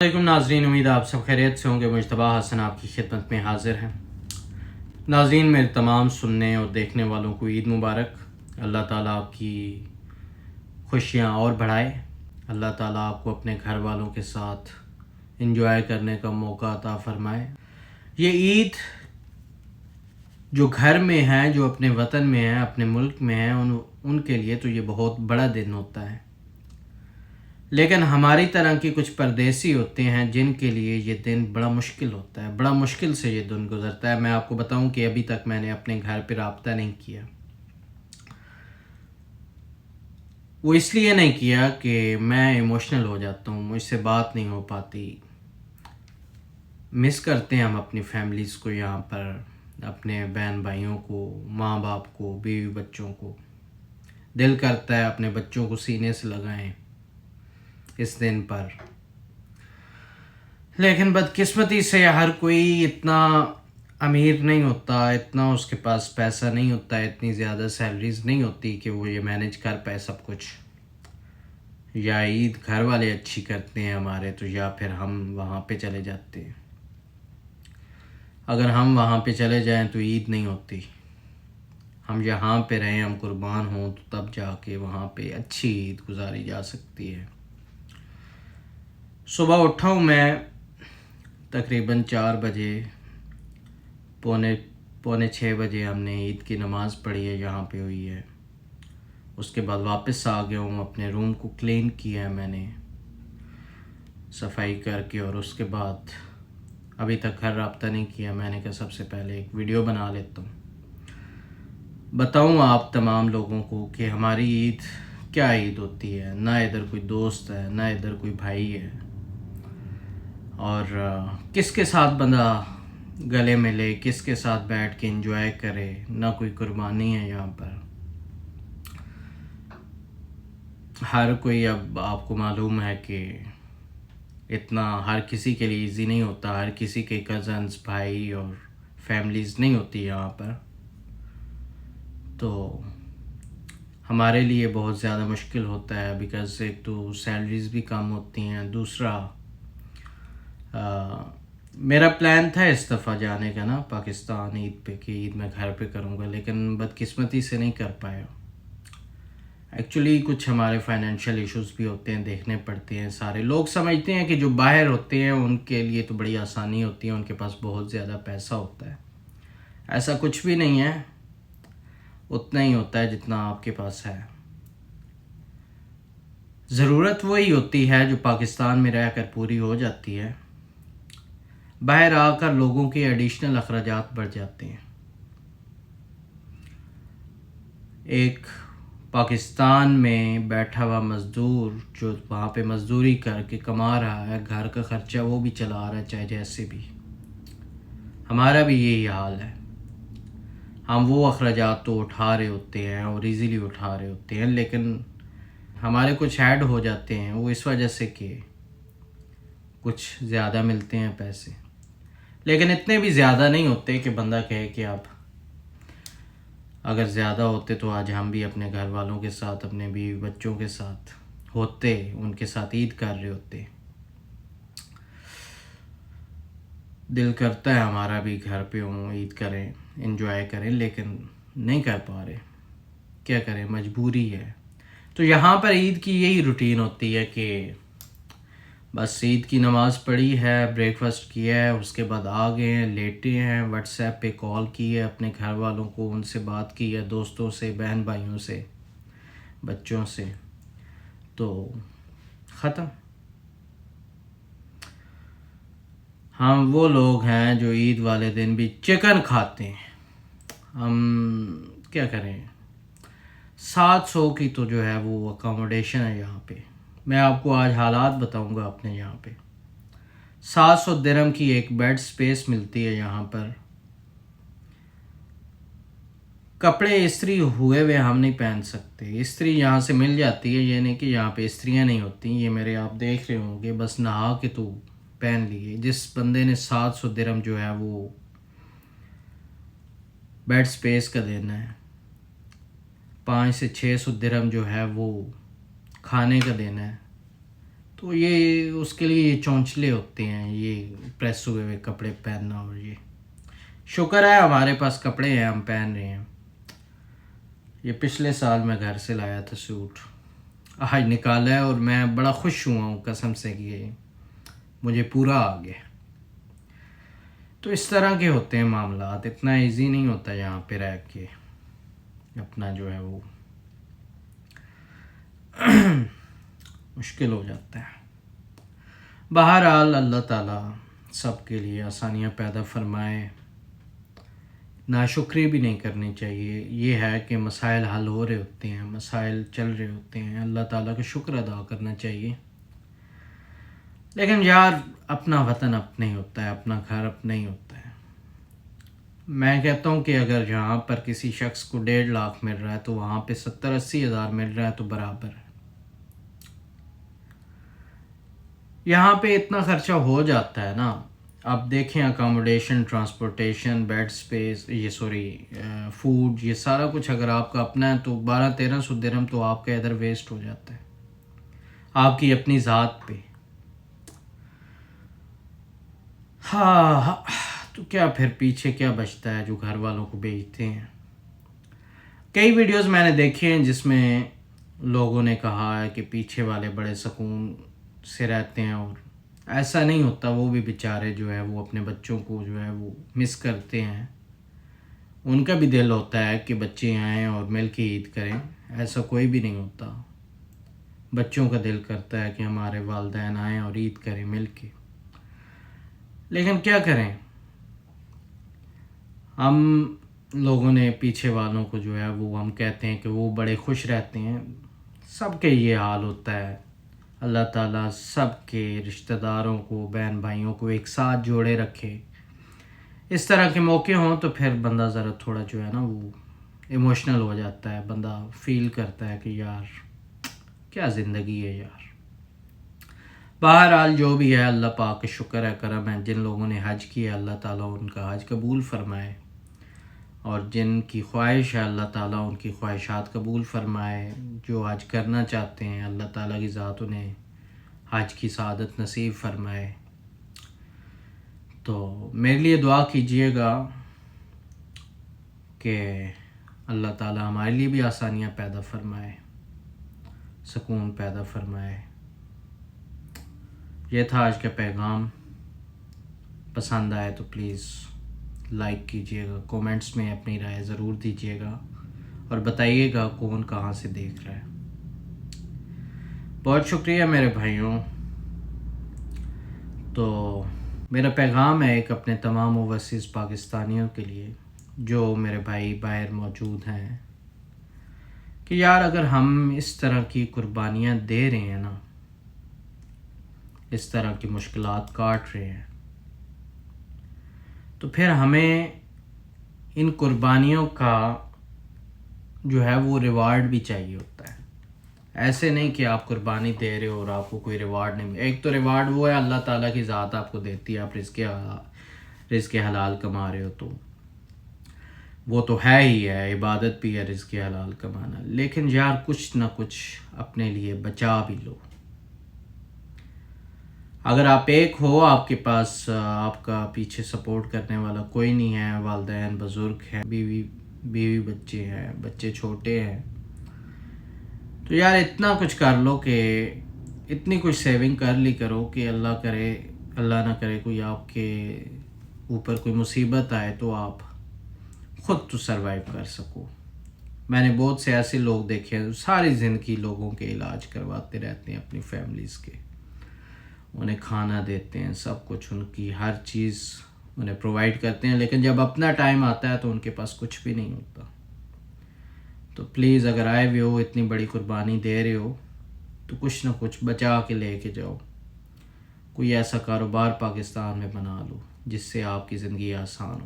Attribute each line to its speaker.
Speaker 1: वालेकुम नाजरीन, उम्मीद आप सब खैरियत से होंगे। मुजतबा हसन आपकी खिदमत में हाजिर हैं। नाजरीन, मेरे तमाम सुनने और देखने वालों को ईद मुबारक। अल्लाह ताला आपकी खुशियाँ और बढ़ाए। अल्लाह ताला आपको अपने घर वालों के साथ इंजॉय करने का मौका अता फरमाए। ये ईद जो घर में है, जो अपने वतन में है, अपने मुल्क में है, उनके लिए तो ये बहुत बड़ा दिन होता है। लेकिन हमारी तरह के कुछ परदेसी होते हैं जिनके लिए ये दिन बड़ा मुश्किल होता है, बड़ा मुश्किल से ये दिन गुजरता है। मैं आपको बताऊं कि अभी तक मैंने अपने घर पे राब्ता नहीं किया। वो इसलिए नहीं किया कि मैं इमोशनल हो जाता हूँ, मुझसे बात नहीं हो पाती। मिस करते हैं हम अपनी फैमिलीज़ को यहाँ पर, अपने बहन भाइयों को, माँ बाप को, बीवी बच्चों को। दिल करता है अपने बच्चों को सीने से लगाएं इस दिन पर। लेकिन बदकिस्मती से हर कोई इतना अमीर नहीं होता, इतना उसके पास पैसा नहीं होता, इतनी ज़्यादा सैलरीज नहीं होती कि वो ये मैनेज कर पाए सब कुछ। या ईद घर वाले अच्छी करते हैं हमारे, तो या फिर हम वहाँ पे चले जाते हैं। अगर हम वहाँ पे चले जाएं तो ईद नहीं होती। हम यहाँ पे रहें, हम कुर्बान हों, तो तब जाके वहाँ पे अच्छी ईद गुजारी जा सकती है। सुबह उठा हूँ मैं तकरीबन 4 बजे, पौने 6 बजे हमने ईद की नमाज़ पढ़ी है, यहाँ पे हुई है। उसके बाद वापस आ गया हूँ, अपने रूम को क्लीन किया है मैंने सफाई करके। और उसके बाद अभी तक घर राब्ता नहीं किया। मैंने कहा सबसे पहले एक वीडियो बना लेता हूँ, बताऊँ आप तमाम लोगों को कि हमारी ईद क्या ईद होती है। ना इधर कोई दोस्त है, ना इधर कोई भाई है, और किसके साथ बंदा गले मिले, किसके साथ बैठ के एंजॉय करे। ना कोई कुर्बानी है यहाँ पर। हर कोई, अब आपको मालूम है कि इतना हर किसी के लिए इजी नहीं होता। हर किसी के कज़न्स, भाई और फैमिलीज़ नहीं होती यहाँ पर। तो हमारे लिए बहुत ज़्यादा मुश्किल होता है, बिकॉज़ एक तो सैलरीज़ भी कम होती हैं। दूसरा मेरा प्लान था इस दफ़ा जाने का ना पाकिस्तान ईद पे, कि ईद मैं घर पे करूँगा, लेकिन बदकिस्मती से नहीं कर पाया। एक्चुअली कुछ हमारे फाइनेंशियल इश्यूज़ भी होते हैं, देखने पड़ते हैं। सारे लोग समझते हैं कि जो बाहर होते हैं उनके लिए तो बड़ी आसानी होती है, उनके पास बहुत ज़्यादा पैसा होता है। ऐसा कुछ भी नहीं है, उतना ही होता है जितना आपके पास है। ज़रूरत वही होती है जो पाकिस्तान में रहकर पूरी हो जाती है। बाहर आकर लोगों के एडिशनल अखराजात बढ़ जाते हैं। एक पाकिस्तान में बैठा हुआ मज़दूर जो वहाँ पे मज़दूरी करके कमा रहा है, घर का ख़र्चा वो भी चला रहा है, चाहे जैसे भी। हमारा भी यही हाल है। हम वो अखराजात तो उठा रहे होते हैं और इजीली उठा रहे होते हैं, लेकिन हमारे कुछ ऐड हो जाते हैं। वो इस वजह से कि कुछ ज़्यादा मिलते हैं पैसे, लेकिन इतने भी ज़्यादा नहीं होते कि बंदा कहे कि अब अगर ज़्यादा होते तो आज हम भी अपने घर वालों के साथ, अपने बीवी बच्चों के साथ होते, उनके साथ ईद कर रहे होते। दिल करता है हमारा भी घर पे हों, ईद करें, एंजॉय करें, लेकिन नहीं कर पा रहे। क्या करें, मजबूरी है। तो यहाँ पर ईद की यही रूटीन होती है कि बस ईद की नमाज़ पढ़ी है, ब्रेकफास्ट किया है, उसके बाद आ गए हैं, लेटे हैं, व्हाट्सएप पे कॉल की है अपने घर वालों को, उनसे बात की है, दोस्तों से, बहन भाइयों से, बच्चों से, तो ख़त्म। हम वो लोग हैं जो ईद वाले दिन भी चिकन खाते हैं। हम क्या करें, 700 की तो जो है वो अकोमोडेशन है यहाँ पे। मैं आपको आज हालात बताऊंगा अपने यहाँ पे। 700 दिरहम की एक बेड स्पेस मिलती है यहाँ पर। कपड़े इस्त्री हुए हुए हम नहीं पहन सकते। इस्त्री यहाँ से मिल जाती है, ये नहीं कि यहाँ पे इस्त्रियाँ नहीं होती। ये मेरे आप देख रहे होंगे, बस नहा के तो पहन लिए। जिस बंदे ने 700 दिरहम जो है वो बेड स्पेस का देना है, 500 से 600 दिरहम जो है वो खाने का देना है, تو یہ اس کے لیے یہ چونچلے ہوتے ہیں، یہ پریس ہوئے ہوئے کپڑے پہننا، اور یہ شکر ہے ہمارے پاس کپڑے ہیں، ہم پہن رہے ہیں۔ یہ پچھلے سال میں گھر سے لایا تھا سوٹ، آج نکالا ہے، اور میں بڑا خوش ہوا ہوں قسم سے کہ یہ مجھے پورا آ گیا۔ تو اس طرح کے ہوتے ہیں معاملات، اتنا ایزی نہیں ہوتا یہاں پہ رہ کے اپنا جو ہے وہ مشکل ہو جاتا ہے۔ بہرحال اللہ تعالیٰ سب کے لیے آسانیاں پیدا فرمائے، ناشکری بھی نہیں کرنی چاہیے۔ یہ ہے کہ مسائل حل ہو رہے ہوتے ہیں، مسائل چل رہے ہوتے ہیں، اللہ تعالیٰ کا شکر ادا کرنا چاہیے۔ لیکن یار اپنا وطن اپنا ہی ہوتا ہے، اپنا گھر اپنا ہی ہوتا ہے۔ میں کہتا ہوں کہ اگر یہاں پر کسی شخص کو 1.5 لاکھ مل رہا ہے تو وہاں پہ 70-80 ہزار مل رہا ہے تو برابر ہے۔ یہاں پہ اتنا خرچہ ہو جاتا ہے نا، آپ دیکھیں accommodation, transportation, bed space, food, یہ سارا کچھ اگر آپ کا اپنا ہے تو 1200-1300 درہم تو آپ کا ادھر ویسٹ ہو جاتا ہے آپ کی اپنی ذات پہ۔ ہاں تو کیا پھر پیچھے کیا بچتا ہے جو گھر والوں کو بھیجتے ہیں۔ کئی ویڈیوز میں نے دیکھے ہیں جس میں لوگوں نے کہا ہے کہ پیچھے والے بڑے سکون سے رہتے ہیں، اور ایسا نہیں ہوتا، وہ بھی بیچارے جو ہے وہ اپنے بچوں کو جو ہے وہ مس کرتے ہیں، ان کا بھی دل ہوتا ہے کہ بچے آئیں اور مل کے عید کریں، ایسا کوئی بھی نہیں ہوتا۔ بچوں کا دل کرتا ہے کہ ہمارے والدین آئیں اور عید کریں مل کے، لیکن کیا کریں، ہم لوگوں نے پیچھے والوں کو جو ہے وہ ہم کہتے ہیں کہ وہ بڑے خوش رہتے ہیں، سب کے یہ حال ہوتا ہے۔ اللہ تعالیٰ سب کے رشتہ داروں کو، بہن بھائیوں کو ایک ساتھ جوڑے رکھے۔ اس طرح کے موقع ہوں تو پھر بندہ ذرا تھوڑا جو ہے نا وہ ایموشنل ہو جاتا ہے، بندہ فیل کرتا ہے کہ یار کیا زندگی ہے یار۔ بہرحال جو بھی ہے اللہ پاک کا شکر ہے، کرم ہے، جن لوگوں نے حج کیا اللہ تعالیٰ ان کا حج قبول فرمائے، اور جن کی خواہش ہے اللہ تعالیٰ ان کی خواہشات قبول فرمائے، جو حج کرنا چاہتے ہیں اللہ تعالیٰ کی ذات انہیں حج کی سعادت نصیب فرمائے۔ تو میرے لیے دعا کیجئے گا کہ اللہ تعالیٰ ہمارے لیے بھی آسانیاں پیدا فرمائے، سکون پیدا فرمائے۔ یہ تھا آج کا پیغام، پسند آئے تو پلیز لائک کیجئے گا، کومنٹس میں اپنی رائے ضرور دیجئے گا، اور بتائیے گا کون کہاں سے دیکھ رہا ہے۔ بہت شکریہ میرے بھائیوں۔ تو میرا پیغام ہے ایک اپنے تمام اوورسیز پاکستانیوں کے لیے جو میرے بھائی باہر موجود ہیں، کہ یار اگر ہم اس طرح کی قربانیاں دے رہے ہیں نا، اس طرح کی مشکلات کاٹ رہے ہیں، تو پھر ہمیں ان قربانیوں کا جو ہے وہ ریوارڈ بھی چاہیے ہوتا ہے۔ ایسے نہیں کہ آپ قربانی دے رہے ہو اور آپ کو کوئی ریوارڈ نہیں۔ ایک تو ریوارڈ وہ ہے اللہ تعالیٰ کی ذات آپ کو دیتی ہے، آپ رزق حلال کما رہے ہو تو وہ تو ہے ہی ہے، عبادت بھی ہے رزق حلال کمانا، لیکن یار کچھ نہ کچھ اپنے لیے بچا بھی لو۔ اگر آپ ایک ہو، آپ کے پاس آپ کا پیچھے سپورٹ کرنے والا کوئی نہیں ہے، والدین بزرگ ہیں، بیوی بچے ہیں، بچے چھوٹے ہیں، تو یار اتنا کچھ کر لو کہ اتنی کچھ سیونگ کر لی کرو کہ اللہ نہ کرے کوئی آپ کے اوپر کوئی مصیبت آئے تو آپ خود تو سروائیو کر سکو۔ میں نے بہت سے ایسے لوگ دیکھے ہیں ساری زندگی لوگوں کے علاج کرواتے رہتے ہیں، اپنی فیملیز کے، انہیں کھانا دیتے ہیں، سب کچھ ان کی ہر چیز انہیں پرووائڈ کرتے ہیں، لیکن جب اپنا ٹائم آتا ہے تو ان کے پاس کچھ بھی نہیں ہوتا۔ تو پلیز اگر آئے بھی ہو، اتنی بڑی قربانی دے رہے ہو تو کچھ نہ کچھ بچا کے لے کے جاؤ، کوئی ایسا کاروبار پاکستان میں بنا لو جس سے آپ کی زندگی آسان ہو۔